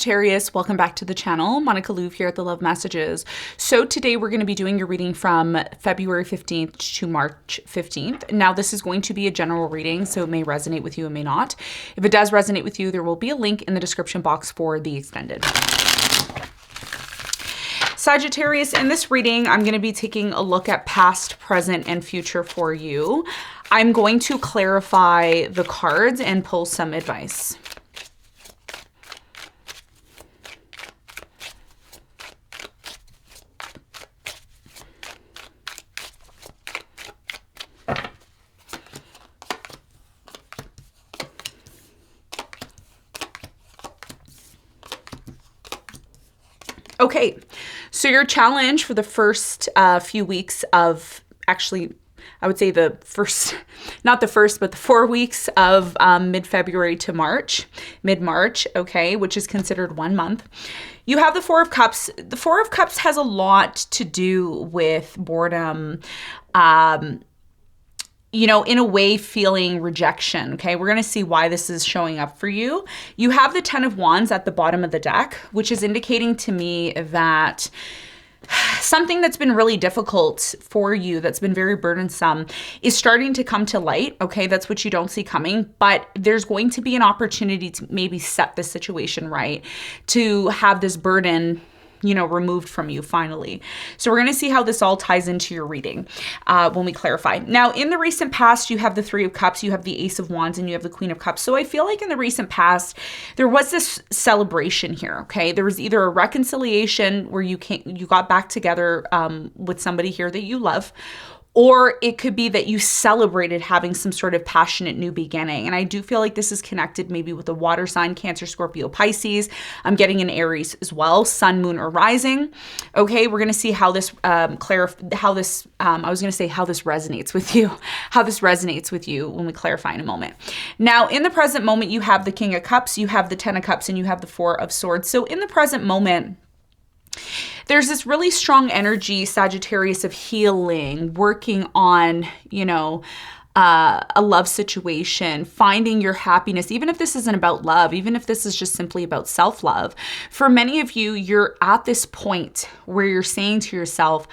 Sagittarius, welcome back to the channel. Monica Louv here at the Love Messages. So today we're going to be doing your reading from February 15th to March 15th. Now this is going to be a general reading, so it may resonate with you, it may not. If it does resonate with you, there will be a link in the description box for the extended. Sagittarius, in this reading, I'm going to be taking a look at past, present, and future for you. I'm going to clarify the cards and pull some advice. Okay, so your challenge for the first few weeks of, actually, I would say the first, not the first, but the 4 weeks of mid-February to March, mid-March, okay, which is considered 1 month. You have the Four of Cups. The Four of Cups has a lot to do with boredom, you know, in a way feeling rejection, okay? We're going to see why this is showing up for you. You have the Ten of Wands at the bottom of the deck, which is indicating to me that something that's been really difficult for you, that's been very burdensome, is starting to come to light, okay? That's what you don't see coming, but there's going to be an opportunity to maybe set the situation right, to have this burden, you know, removed from you finally. So we're going to see how this all ties into your reading when we clarify. Now, in the recent past, you have the Three of Cups, you have the Ace of Wands, and you have the Queen of Cups. So I feel like in the recent past, there was this celebration here, okay? There was either a reconciliation where you got back together with somebody here that you love, or it could be that you celebrated having some sort of passionate new beginning. And I do feel like this is connected maybe with a water sign, Cancer, Scorpio, Pisces. I'm getting an Aries as well, Sun, Moon, or Rising. Okay, we're going to see how this resonates with you, how this resonates with you when we clarify in a moment. Now, in the present moment, you have the King of Cups, you have the Ten of Cups, and you have the Four of Swords. So in the present moment, there's this really strong energy, Sagittarius, of healing, working on, you know, a love situation, finding your happiness, even if this isn't about love, even if this is just simply about self-love. For many of you, you're at this point where you're saying to yourself,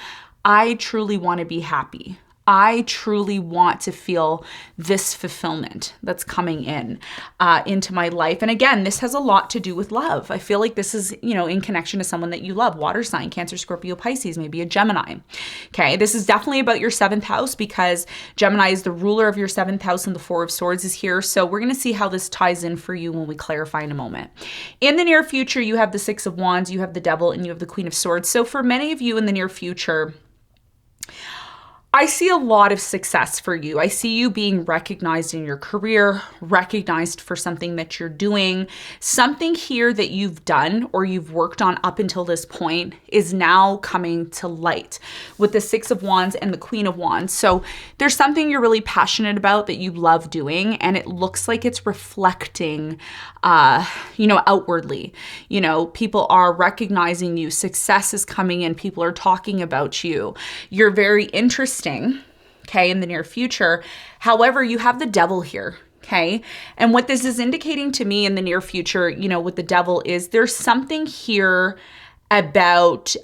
I truly want to be happy. I truly want to feel this fulfillment that's coming into my life. And again, this has a lot to do with love. I feel like this is, you know, in connection to someone that you love, water sign, Cancer, Scorpio, Pisces, maybe a Gemini. Okay, this is definitely about your 7th house because Gemini is the ruler of your 7th house and the Four of Swords is here. So we're going to see how this ties in for you when we clarify in a moment. In the near future, you have the Six of Wands, you have the Devil, and you have the Queen of Swords. So for many of you in the near future, I see a lot of success for you. I see you being recognized in your career, recognized for something that you're doing. Something here that you've done or you've worked on up until this point is now coming to light with the Six of Wands and the Queen of Wands. So there's something you're really passionate about that you love doing, and it looks like it's reflecting, you know, outwardly. You know, people are recognizing you. Success is coming in. People are talking about you. You're very interesting, okay, in the near future. However, you have the Devil here, okay? And what this is indicating to me in the near future, you know, with the Devil is there's something here about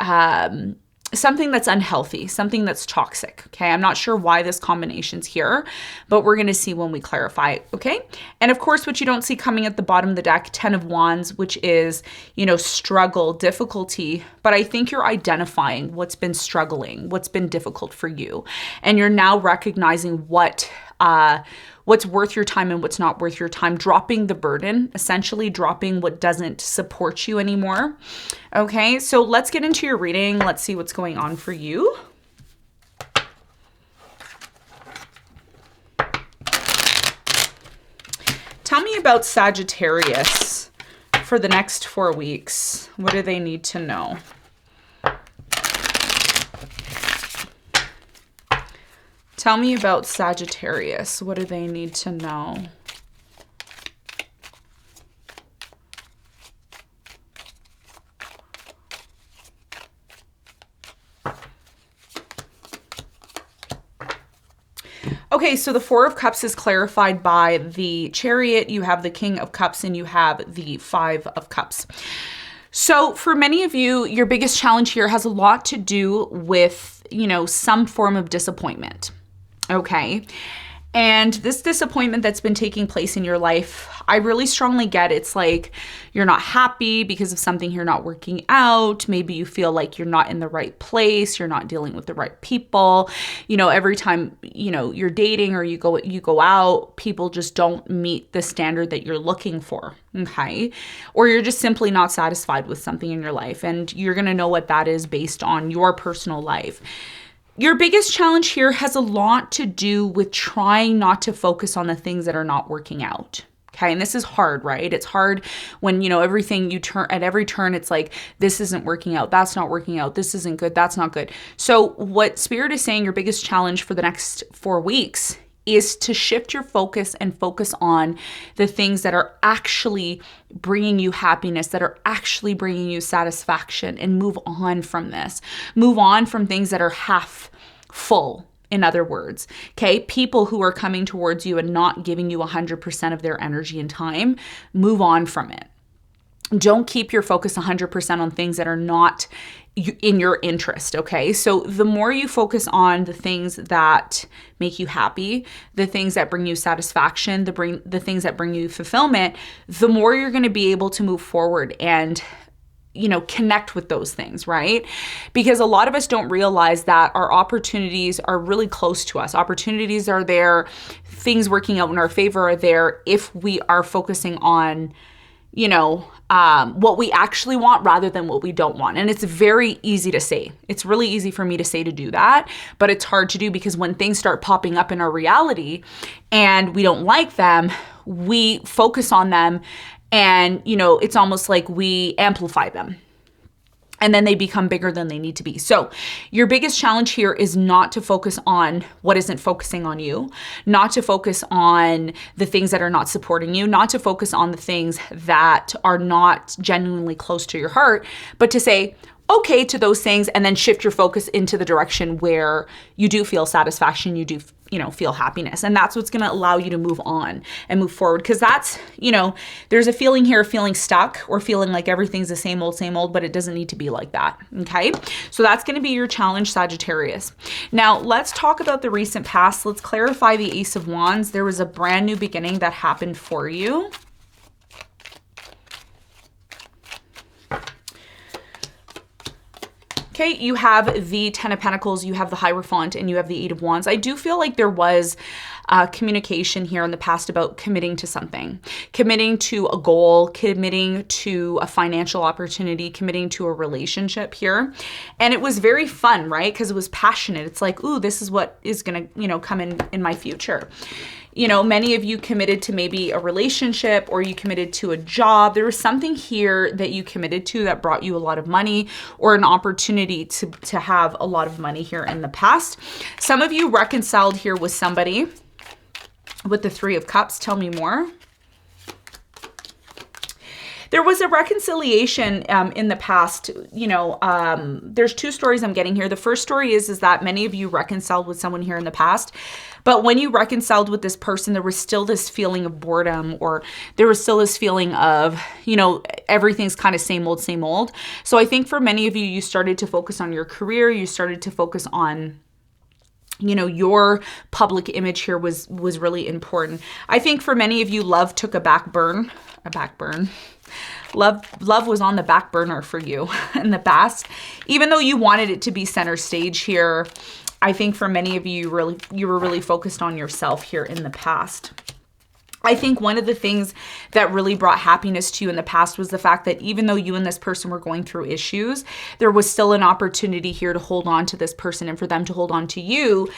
something that's unhealthy, something that's toxic, okay? I'm not sure why this combination's here, but we're going to see when we clarify it, okay? And of course, what you don't see coming at the bottom of the deck, Ten of Wands, which is, you know, struggle, difficulty, but I think you're identifying what's been struggling, what's been difficult for you, and you're now recognizing what's worth your time and what's not worth your time, dropping the burden, essentially dropping what doesn't support you anymore. Okay, so let's get into your reading. Let's see what's going on for you. Tell me about Sagittarius for the next 4 weeks. What do they need to know? Tell me about Sagittarius. What do they need to know? Okay, so the Four of Cups is clarified by the Chariot. You have the King of Cups and you have the Five of Cups. So for many of you, your biggest challenge here has a lot to do with, some form of disappointment. Okay. And this disappointment that's been taking place in your life, I really strongly get it's like you're not happy because of something here not working out. Maybe you feel like you're not in the right place. You're not dealing with the right people. Every time, you're dating or you go out, people just don't meet the standard that you're looking for. Okay. Or you're just simply not satisfied with something in your life. And you're going to know what that is based on your personal life. Your biggest challenge here has a lot to do with trying not to focus on the things that are not working out. Okay. And this is hard, right? It's hard when, everything you turn at every turn, it's like, this isn't working out. That's not working out. This isn't good. That's not good. So what Spirit is saying, your biggest challenge for the next 4 weeks is to shift your focus and focus on the things that are actually bringing you happiness, that are actually bringing you satisfaction, and move on from this. Move on from things that are half full, in other words. Okay, people who are coming towards you and not giving you 100% of their energy and time, move on from it. Don't keep your focus 100% on things that are not in your interest, okay? So the more you focus on the things that make you happy, the things that bring you satisfaction, the things that bring you fulfillment, the more you're going to be able to move forward and connect with those things, right? Because a lot of us don't realize that our opportunities are really close to us. Opportunities are there, things working out in our favor are there if we are focusing on what we actually want rather than what we don't want. And it's very easy to say. It's really easy for me to say to do that, but it's hard to do because when things start popping up in our reality and we don't like them, we focus on them and, it's almost like we amplify them. And then they become bigger than they need to be. So your biggest challenge here is not to focus on what isn't focusing on you, not to focus on the things that are not supporting you, not to focus on the things that are not genuinely close to your heart, but to say okay to those things and then shift your focus into the direction where you do feel satisfaction, you do feel happiness. And that's what's going to allow you to move on and move forward. Because that's, there's a feeling here of feeling stuck or feeling like everything's the same old, but it doesn't need to be like that. Okay. So that's going to be your challenge, Sagittarius. Now let's talk about the recent past. Let's clarify the Ace of Wands. There was a brand new beginning that happened for you. Okay, you have the 10 of Pentacles, you have the Hierophant, and you have the 8 of Wands. I do feel like there was communication here in the past about committing to something, committing to a goal, committing to a financial opportunity, committing to a relationship here. And it was very fun, right? Because it was passionate. It's like, ooh, this is what is going to, come in my future. Many of you committed to maybe a relationship or you committed to a job. There was something here that you committed to that brought you a lot of money or an opportunity to have a lot of money here in the past. Some of you reconciled here with somebody with the 3 of Cups. Tell me more. There was a reconciliation in the past. There's 2 stories I'm getting here. The first story is that many of you reconciled with someone here in the past, but when you reconciled with this person, there was still this feeling of boredom, or there was still this feeling of, everything's kind of same old. So I think for many of you, you started to focus on your career. You started to focus on your public image here was really important. I think for many of you, love took a back burn. Love was on the back burner for you in the past, even though you wanted it to be center stage here. I think for many of you, you were really focused on yourself here in the past. I think one of the things that really brought happiness to you in the past was the fact that even though you and this person were going through issues, there was still an opportunity here to hold on to this person and for them to hold on to you,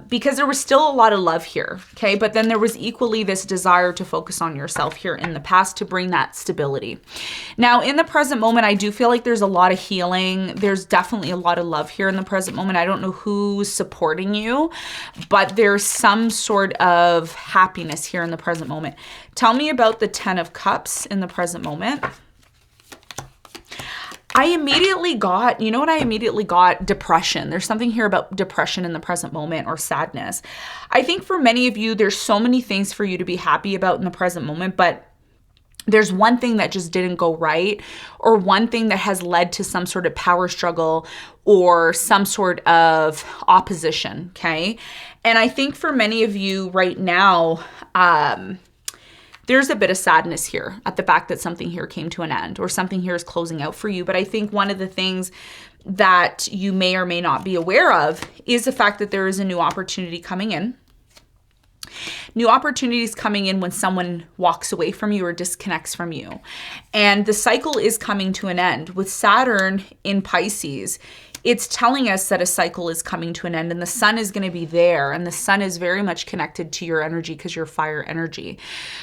because there was still a lot of love here, okay? But then there was equally this desire to focus on yourself here in the past to bring that stability. Now, in the present moment, I do feel like there's a lot of healing. There's definitely a lot of love here in the present moment. I don't know who's supporting you, but there's some sort of happiness here in the present moment. Tell me about the 10 of Cups in the present moment. I immediately got, depression. There's something here about depression in the present moment, or sadness. I think for many of you, there's so many things for you to be happy about in the present moment, but there's one thing that just didn't go right, or one thing that has led to some sort of power struggle or some sort of opposition, okay? And I think for many of you right now, there's a bit of sadness here at the fact that something here came to an end or something here is closing out for you. But I think one of the things that you may or may not be aware of is the fact that there is a new opportunity coming in. New opportunities coming in when someone walks away from you or disconnects from you. And the cycle is coming to an end. With Saturn in Pisces, it's telling us that a cycle is coming to an end and the sun is going to be there. And the sun is very much connected to your energy because you're fire energy.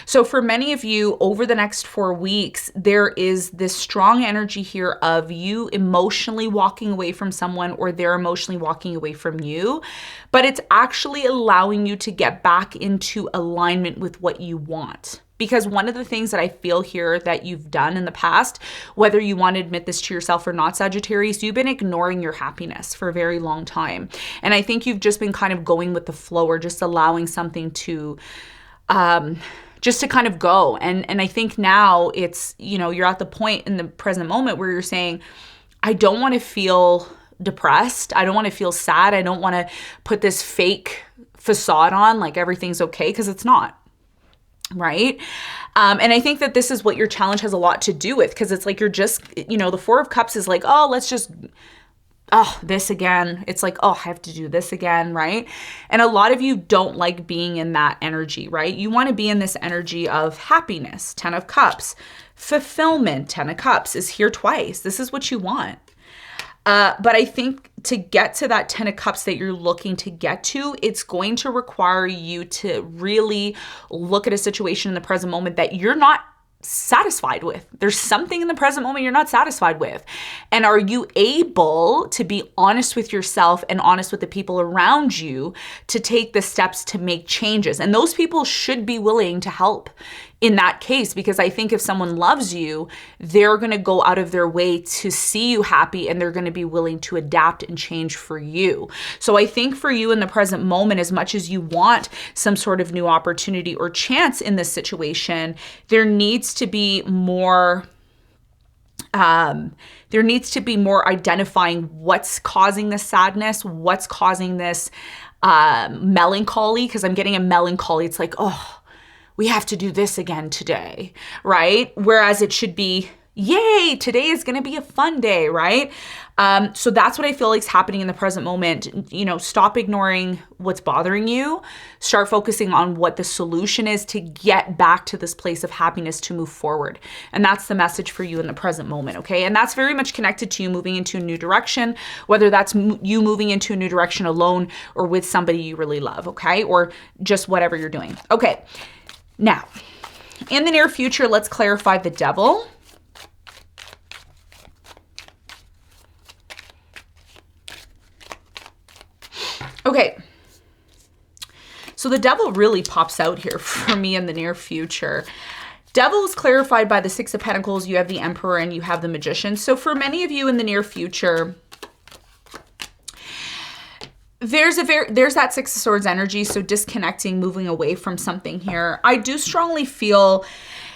So for many of you over the next 4 weeks, there is this strong energy here of you emotionally walking away from someone or they're emotionally walking away from you. But it's actually allowing you to get back into alignment with what you want. Because one of the things that I feel here that you've done in the past, whether you want to admit this to yourself or not, Sagittarius, you've been ignoring your happiness for a very long time. And I think you've just been kind of going with the flow or just allowing something to just to kind of go. And I think now it's, you know, you're at the point in the present moment where you're saying, I don't want to feel depressed. I don't want to feel sad. I don't want to put this fake facade on like everything's okay, because it's not. Right? And I think that this is what your challenge has a lot to do with, because it's like you're just, you know, the Four of Cups is like, oh, let's just, oh, this again. It's like, oh, I have to do this again, right? And a lot of you don't like being in that energy, right? You want to be in this energy of happiness, 10 of Cups. Fulfillment, 10 of Cups is here twice. This is what you want. But I think to get to that 10 of Cups that you're looking to get to, it's going to require you to really look at a situation in the present moment that you're not satisfied with. There's something in the present moment you're not satisfied with. And are you able to be honest with yourself and honest with the people around you to take the steps to make changes? And those people should be willing to help in that case, because I think if someone loves you, they're going to go out of their way to see you happy and they're going to be willing to adapt and change for you. So I think for you in the present moment, as much as you want some sort of new opportunity or chance in this situation, there needs to be more identifying what's causing this sadness, what's causing this melancholy, because I'm getting a melancholy. It's like, oh, we have to do this again today, right? Whereas it should be, yay, today is going to be a fun day, right? So that's what I feel like is happening in the present moment. You know, stop ignoring what's bothering you. Start focusing on what the solution is to get back to this place of happiness to move forward. And that's the message for you in the present moment, okay? And that's very much connected to you moving into a new direction, whether that's you moving into a new direction alone or with somebody you really love, okay? Or just whatever you're doing. Okay. Now, in the near future, let's clarify the Devil. Okay, so the Devil really pops out here for me in the near future. Devil is clarified by the Six of Pentacles. You have the Emperor and you have the Magician. So for many of you in the near future, there's that Six of Swords energy, so disconnecting, moving away from something here. I do strongly feel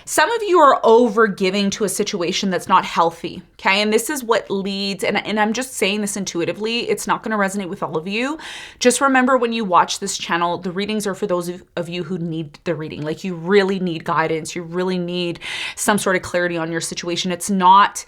some of you are over giving to a situation that's not healthy, okay? And this is what leads, and I'm just saying this intuitively, it's not gonna resonate with all of you. Just remember when you watch this channel, the readings are for those of you who need the reading. Like you really need guidance, you really need some sort of clarity on your situation. It's not,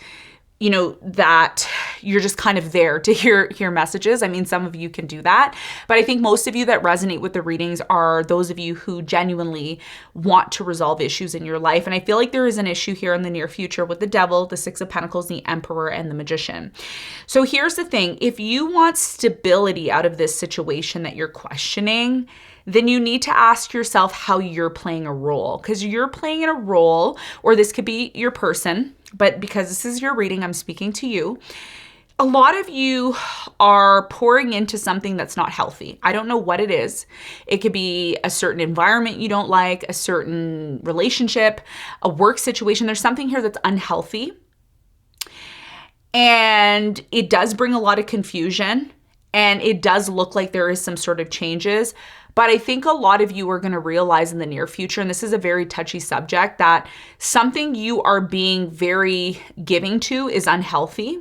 you know, that you're just kind of there to hear messages. I mean, some of you can do that, but I think most of you that resonate with the readings are those of you who genuinely want to resolve issues in your life. And I feel like there is an issue here in the near future with the Devil, the Six of Pentacles, the Emperor, and the Magician. So here's the thing. If you want stability out of this situation that you're questioning, then you need to ask yourself how you're playing a role, because you're playing in a role, or this could be your person, but because this is your reading, I'm speaking to you. A lot of you are pouring into something that's not healthy. I don't know what it is. It could be a certain environment you don't like, a certain relationship, a work situation. There's something here that's unhealthy. And it does bring a lot of confusion. And it does look like there is some sort of changes. But I think a lot of you are going to realize in the near future, and this is a very touchy subject, that something you are being very giving to is unhealthy,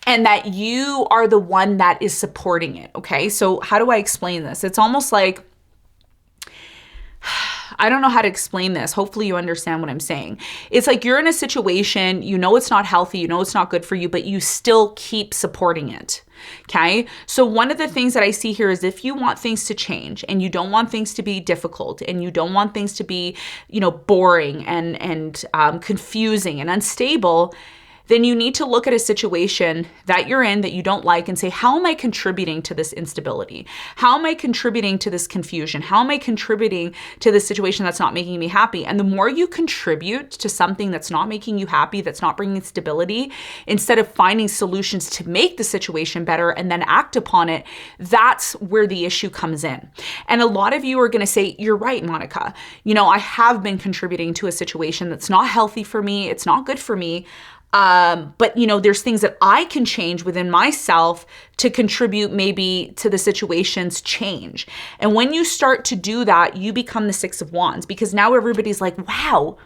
and that you are the one that is supporting it. Okay. So how do I explain this? It's almost like, I don't know how to explain this. Hopefully you understand what I'm saying. It's like you're in a situation, you know it's not healthy, you know it's not good for you, but you still keep supporting it. Okay. So one of the things that I see here is if you want things to change and you don't want things to be difficult and you don't want things to be, boring and confusing and unstable, then you need to look at a situation that you're in that you don't like and say, how am I contributing to this instability? How am I contributing to this confusion? How am I contributing to this situation that's not making me happy? And the more you contribute to something that's not making you happy, that's not bringing stability, instead of finding solutions to make the situation better and then act upon it, that's where the issue comes in. And a lot of you are going to say, you're right, Monica. I have been contributing to a situation that's not healthy for me. It's not good for me. But there's things that I can change within myself to contribute maybe to the situation's change. And when you start to do that, you become the Six of Wands, because now everybody's like, wow,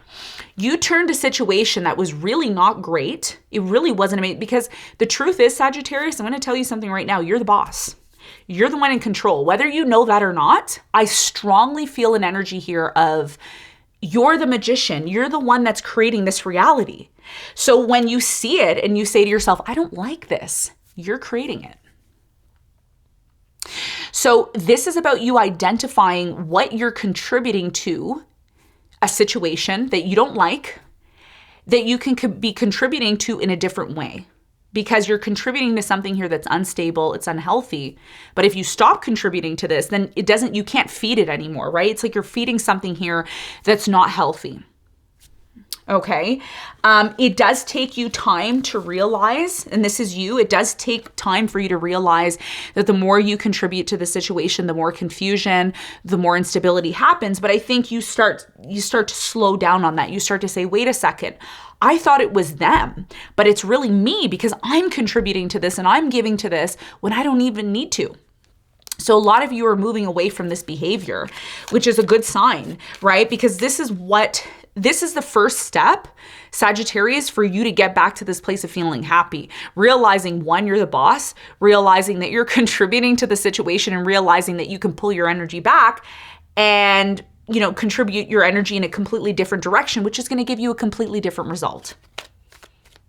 you turned a situation that was really not great. It really wasn't amazing, because the truth is, Sagittarius, I'm going to tell you something right now. You're the boss. You're the one in control. Whether you know that or not, I strongly feel an energy here of you're the magician. You're the one that's creating this reality. So when you see it and you say to yourself, I don't like this, you're creating it. So this is about you identifying what you're contributing to a situation that you don't like, that you can be contributing to in a different way. Because you're contributing to something here that's unstable, it's unhealthy. But if you stop contributing to this, then you can't feed it anymore, right? It's like you're feeding something here that's not healthy. Okay. It does take you time to realize, and this is you, it does take time for you to realize that the more you contribute to the situation, the more confusion, the more instability happens. But I think you start to slow down on that. You start to say, wait a second, I thought it was them, but it's really me because I'm contributing to this and I'm giving to this when I don't even need to. So a lot of you are moving away from this behavior, which is a good sign, right? Because this is the first step, Sagittarius, for you to get back to this place of feeling happy, realizing, one, you're the boss, realizing that you're contributing to the situation, and realizing that you can pull your energy back and contribute your energy in a completely different direction, which is going to give you a completely different result.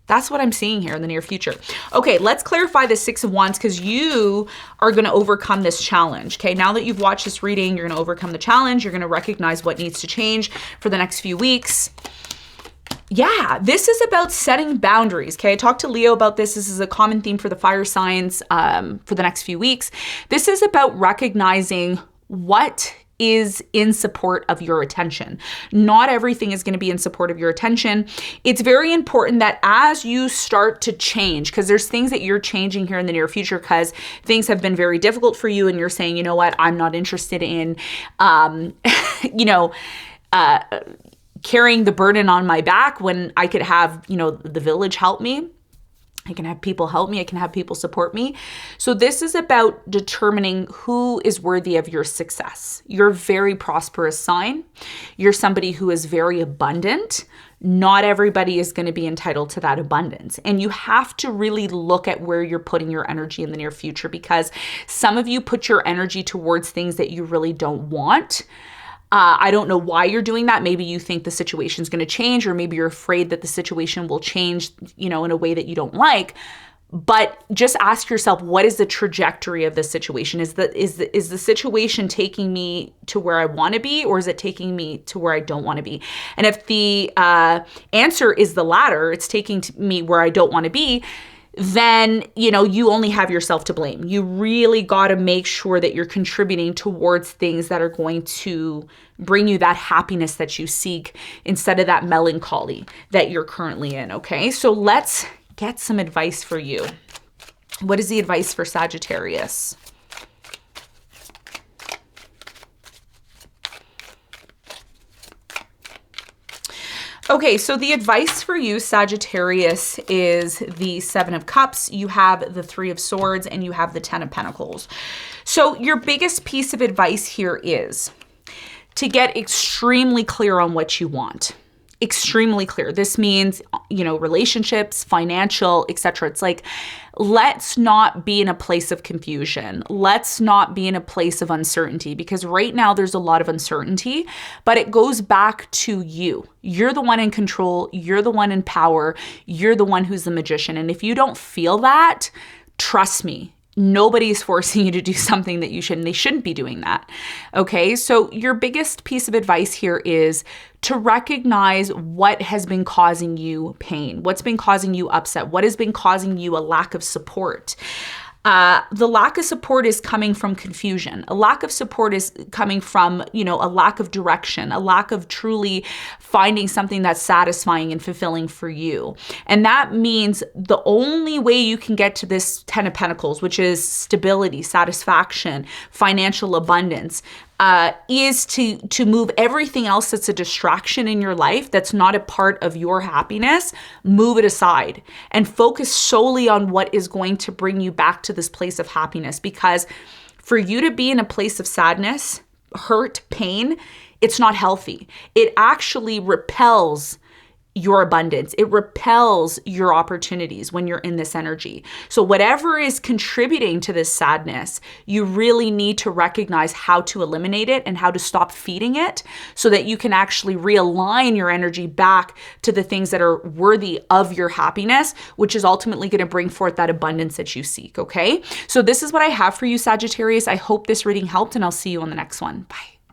That's what I'm seeing here in the near future. Okay, let's clarify the Six of Wands, because you are going to overcome this challenge. Okay, now that you've watched this reading, you're going to overcome the challenge. You're going to recognize what needs to change for the next few weeks. Yeah, this is about setting boundaries. Okay, I talked to Leo about this. This is a common theme for the fire signs for the next few weeks. This is about recognizing what is in support of your attention. Not everything is going to be in support of your attention. It's very important that as you start to change, because there's things that you're changing here in the near future because things have been very difficult for you and you're saying, you know what, I'm not interested in, carrying the burden on my back when I could have, the village help me. I can have people help me. I can have people support me. So this is about determining who is worthy of your success. You're a very prosperous sign. You're somebody who is very abundant. Not everybody is going to be entitled to that abundance. And you have to really look at where you're putting your energy in the near future, because some of you put your energy towards things that you really don't want. I don't know why you're doing that. Maybe you think the situation's going to change, or maybe you're afraid that the situation will change, in a way that you don't like. But just ask yourself, what is the trajectory of this situation? Is the situation taking me to where I want to be, or is it taking me to where I don't want to be? And if the answer is the latter, it's taking me where I don't want to be, then, you only have yourself to blame. You really got to make sure that you're contributing towards things that are going to bring you that happiness that you seek, instead of that melancholy that you're currently in. Okay, so let's get some advice for you. What is the advice for Sagittarius? Okay, so the advice for you, Sagittarius, is the Seven of Cups, you have the Three of Swords, and you have the Ten of Pentacles. So your biggest piece of advice here is to get extremely clear on what you want. Extremely clear. This means, you know, relationships, financial, etc. It's like, let's not be in a place of confusion. Let's not be in a place of uncertainty, because right now there's a lot of uncertainty, but it goes back to you. You're the one in control. You're the one in power. You're the one who's the magician. And if you don't feel that, trust me, nobody's forcing you to do something that you shouldn't. They shouldn't be doing that. Okay. So your biggest piece of advice here is to recognize what has been causing you pain, what's been causing you upset, what has been causing you a lack of support. The lack of support is coming from confusion. A lack of support is coming from, you know, a lack of direction, a lack of truly finding something that's satisfying and fulfilling for you. And that means the only way you can get to this Ten of Pentacles, which is stability, satisfaction, financial abundance, is to move everything else that's a distraction in your life, that's not a part of your happiness, move it aside and focus solely on what is going to bring you back to this place of happiness. Because for you to be in a place of sadness, hurt, pain, it's not healthy. It actually repels your abundance. It repels your opportunities when you're in this energy. So whatever is contributing to this sadness, you really need to recognize how to eliminate it and how to stop feeding it, so that you can actually realign your energy back to the things that are worthy of your happiness, which is ultimately going to bring forth that abundance that you seek. Okay. So this is what I have for you, Sagittarius. I hope this reading helped, and I'll see you on the next one. Bye.